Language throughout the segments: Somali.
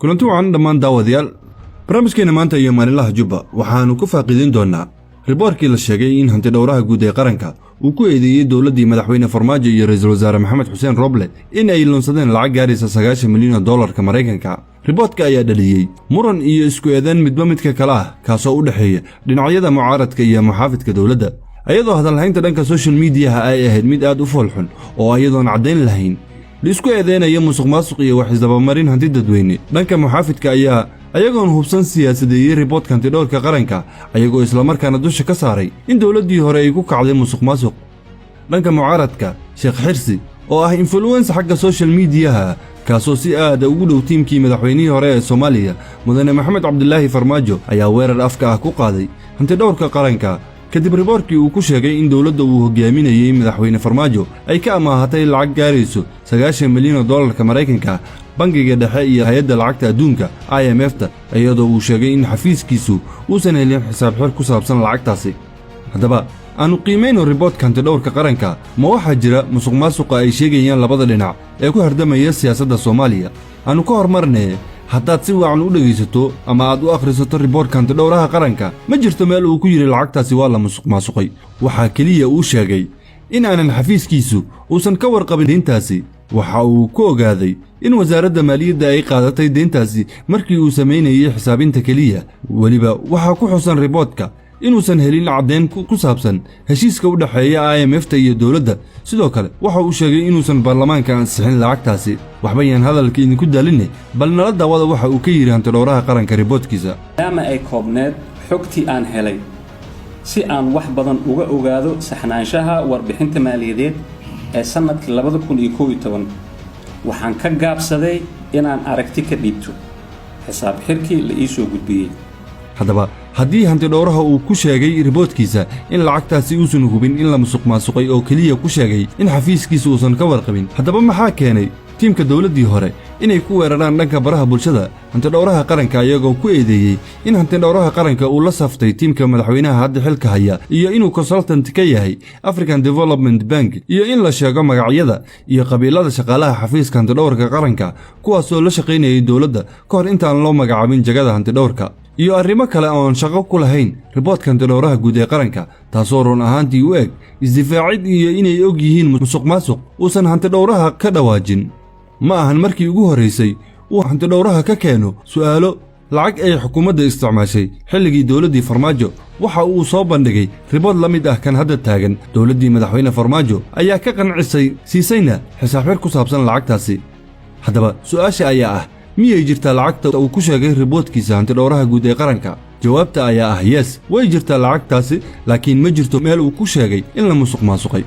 kulanti wacan dhammaan daawadayaal barnaamijkeena maanta iyo maalinlaha jubba waxaanu ku faaqiidin doonaa riboorkii la sheegay in hanti dhowraha guud ee qaranka uu ku eedeeyey dowladdii madaxweyne farmaajo iyo ra'iisul wasaare maxamed xuseen roble in ay lunsadeen lacag gaaraysa 90 milyan oo dollarka Mareykanka. riboortka ayaa dhaliyey muran iyo isku eedayn midba midka kale ah kaasoo u dhaxeeya dhinacyada mucaaradka iyo muxaafidka dowladda, ayadoo hadalhaynta dhanka social media ay ahayd mid aad u foolxun oo ayadoon caddayn lahayn lisku eedeynaya musuqmaasuq iyo wax isdabamarin hanti dadweyne. dhanka muxaafidka ayaa ayagoon hubsan siyaasadeeyey riboortka hanti dhowrka qaranka ayagoo isla markaana dusha ka saaray in dowladdii hore ay ku kacday musuqmaasuq. dhanka mucaaradka Sheekh Xirsi oo ah influencer xagga social media kaasoo si aad ugu dhow tiimkii madaxweynihii hore ee Soomaaliya mudane Maxamed Cabdullaahi Farmaajo ayaa weerar afka ah ku qaaday hanti dhowrka qaranka kadib riboorkii uu ku sheegay in dowladda uu hogaaminayay madaxweyne Farmaajo ay ka amaahatay lacag gaarayso 90 milyan oo dollarka Mareykanka bangiga dhexe iyo hay'adda lacagta adduunka IMF-ta, iyadoo uu sheegay in xafiiskiisu uusan helin xisaab xir ku saabsan lacagtaasi. haddaba aanu qiimayno riboortka hanti dhowrka qaranka ma waxaa jira musuqmaasuqa ay sheegayaan labada dhinac ee ku hardamaya siyaasadda Soomaaliya. aanu ka hormarnay haddaad si wacan u dhegaysato ama aad u akhrisato riboortka hanti dhowraha qaranka ma jirto meel uu ku yiri lacagtaasi waa la musuqmaasuqay. waxaa keliya uu sheegay in aanan xafiiskiisu uusan ka warqabin deyntaasi. waxa uu ku ogaaday in wasaaradda maaliyadda ay qaadatay deyntaasi markii uu samaynayay xisaabinta keliya. weliba waxaa ku xusan riboortka inuusan helin caddayn ku saabsan heshiiska u dhaxeeya IMF-ta iyo dowladda. sidoo kale waxa uu sheegay inuusan baarlamaanka ansixin lacagtaasi. waxba yaan hadalka idinku daalinay, bal nala daawada waxa uu ka yiri hanti dhowraha qaranka riboortkiisa. maadaama ay koobneed xogtii aan helay si aan wax badan uga ogaado saxnaanshaha warbixinta maaliyadeed ee sanadkii 2011 waxaan ka gaabsaday inaan aragti ka dhiibto xisaab xirkii la ii soo gudbiyey. haddaba haddii hanti dhowraha uu ku sheegay riboortkiisa in lacagtaasi uusan hubin in la musuqmaasuqay oo keliya ku sheegay in xafiiskiisa uusan ka warqabin, haddaba maxaa keenay tiimka dowladdii hore inay ku weeraraan dhanka baraha bulshada hanti dhowraha qaranka iyagoo ku eedeeyey in hanti dhowraha qaranka uu la saftay tiimka madaxweynaha hadda xilka haya iyo inuu consultant ka yahay African Development Bank iyo in la sheego magacyada iyo qabiilada shaqaalaha xafiiska hanti dhowrka qaranka kuwaasoo la shaqaynayay dowladda ka hor intaan loo magacaabin jagada hanti dhowrka iyo arrimo kale oon shaqo ku lahayn riboortka hanti dhowraha guud ee qaranka, taasoo run ahaantii u eg isdifaacid iyo inay og yihiin musuqmaasuq uusan hanti dhowraha ka dhawaajin. ma ahan markii ugu horraysay uu hanti dhowraha ka keeno su'aalo lacag ay xukuumadda isticmaashay xilligii dowladdii Farmaajo. waxa uu soo bandhigay ribood la mid ah kan hadda taagan. dowladdii madaxweyne Farmaajo ayaa ka qancisay siisayna xisaab xir ku saabsan lacagtaasi. haddaba su'aasha ayaa ah miyay jirtaa lacagta uu ku sheegay riboortkiisa hanti dhowraha guud ee qaranka? jawaabta ayaa ah yes, way jirtaa lacagtaasi, laakiin ma jirto meel uu ku sheegay in la musuqmaasuqay.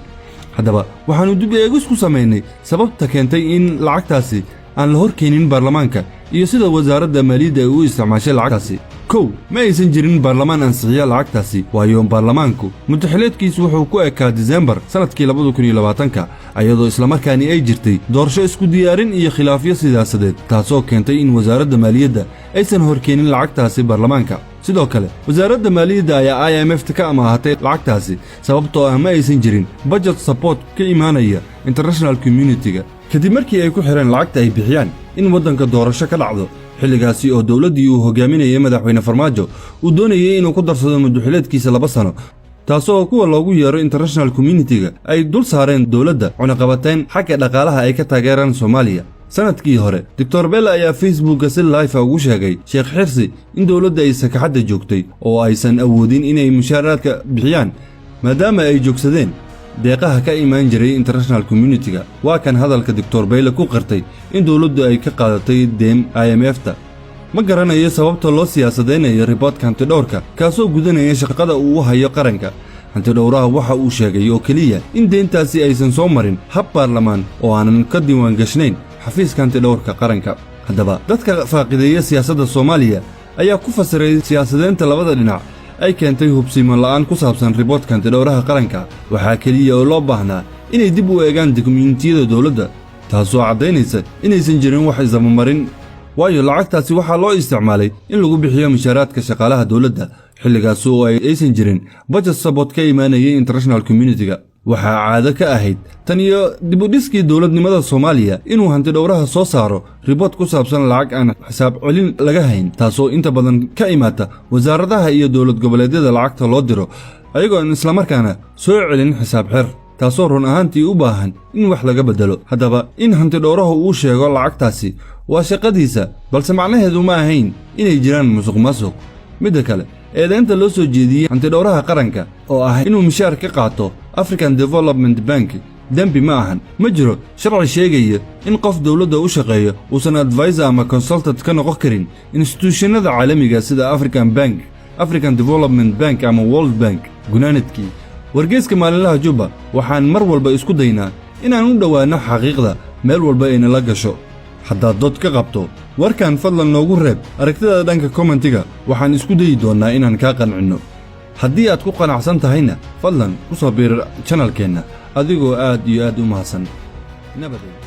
haddaba waxaannu dib eegis ku samaynay sababta keentay in lacagtaasi aan la horkeenin baarlamaanka iyo sida wasaaradda maaliyadda ay u isticmaashay lacagtaasi. ma aysan jirin baarlamaan ansixiya lacagtaasi, waayo baarlamaanku muddaxileedkiisu wuxuu ku ekaa Diseembar sanadkii 2020 ayadoo isla markaani ay jirtay doorasho isku diyaarin iyo khilaafyo siyaasadeed, taasoo keentay in wasaaradda maaliyadda aysan horkeenin lacagtaasi baarlamaanka. sidoo kale wasaaradda maaliyadda ayaa IMF-ta ka amaahatay lacagtaasi sababtoo ah ma aysan jirin budget support ka imaanaya international community-ga kadib markii ay ku xireen lacagta ay bixiyaan in waddanka doorasho ka dhacdo. xilligaasi oo dowladdii uu hogaaminayay madaxweyne Farmaajo uu doonayay inuu ku darsado muddaxileedkiisa 2 sano, taasoo kuwa loogu yeero international community-ga ay dul saareen dowladda cunaqabateyn xagga dhaqaalaha ay ka taageeraan Soomaaliya. sanadkii hore Dr. Bella ayaa Facebookka si live ugu sheegay Sheekh Xirsi in dowladda ay sakaxadda joogtay oo aysan awoodin inay mushaaraadka bixiyaan maadaama ay joogsadeen deeqaha ka imaan jiray international community-ga. waa kan hadalka Dr. Bella ku qirtay in dowladdu ay ka qaadatay deem IMF-ta. ma garanayo sababta loo siyaasadeynayo riboortka hanti dhowrka kaasoo gudanaya shaqada uu hayo qaranka. hanti dhowraha waxa uu sheegay oo keliya in deyntaasi aysan soo marin hab baarlamaan oo aanan ka diiwaan gashnayn xafiiska hanti dhowrka qaranka. haddaba dadka faaqideeya siyaasadda Soomaaliya ayaa ku fasiray siyaasadeynta labada dhinac ay keentay hubsiimo la'aan ku saabsan riboortka hanti dhowraha qaranka. waxaa keliya oo loo baahnaa inay dib u eegaan dukumiintiyada dowladda, taasoo caddaynaysa inaysan jirin wax isdabamarin, waayo lacagtaasi waxaa loo isticmaalay in lagu bixiyo mushaaraadka shaqaalaha dowladda xilligaas oo aysan jirin budget support ka imaanayay international community-ga. waxaa caado ka ahayd tan iyo dibudhiskii dowladnimada Soomaaliya inuu hantidhowraha soo saaro ribood ku saabsan lacag aan xisaab celin laga hayn taasoo inta badan ka imaata wasaaradaha iyo dowlad goboleedyada lacagta loo diro ayagoo isla markaana soo celin xisaab xir taasoo run ahaantii u baahan in wax laga bedelo haddaba in hantidhowraha uu sheego lacagtaasi waa shaqadiisa balse macnaheedu ma ahayn inay jiraan musuqmaasuq midda kale eedaynta loo soo jeediyey hantidhowraha qaranka oo ah inuu mishaar ka qaato African Development Bank dembi ma ahan ma jiro sharci sheegaya in qof dawladda u shaqeeyo uusan advisor ama consultant ka noqon karin institutionada caalamiga sida African Development Bank ama World Bank gunaanadkii wargeyska maalinlaha Juba waxaan mar walba isku daynaa inaan u dhawaano xaqiiqda meel walba ay nala gasho haddaad dood ka qabto warkan fadlan noogu reeb aragtida dhanka commentiga waxaan isku dayi doonaa inaan ka qancino haddii aad ku qanacsan tahayna fadlan ku soo biir channelkeena adigoo aad iyo aad u mahadsan nabadgelyo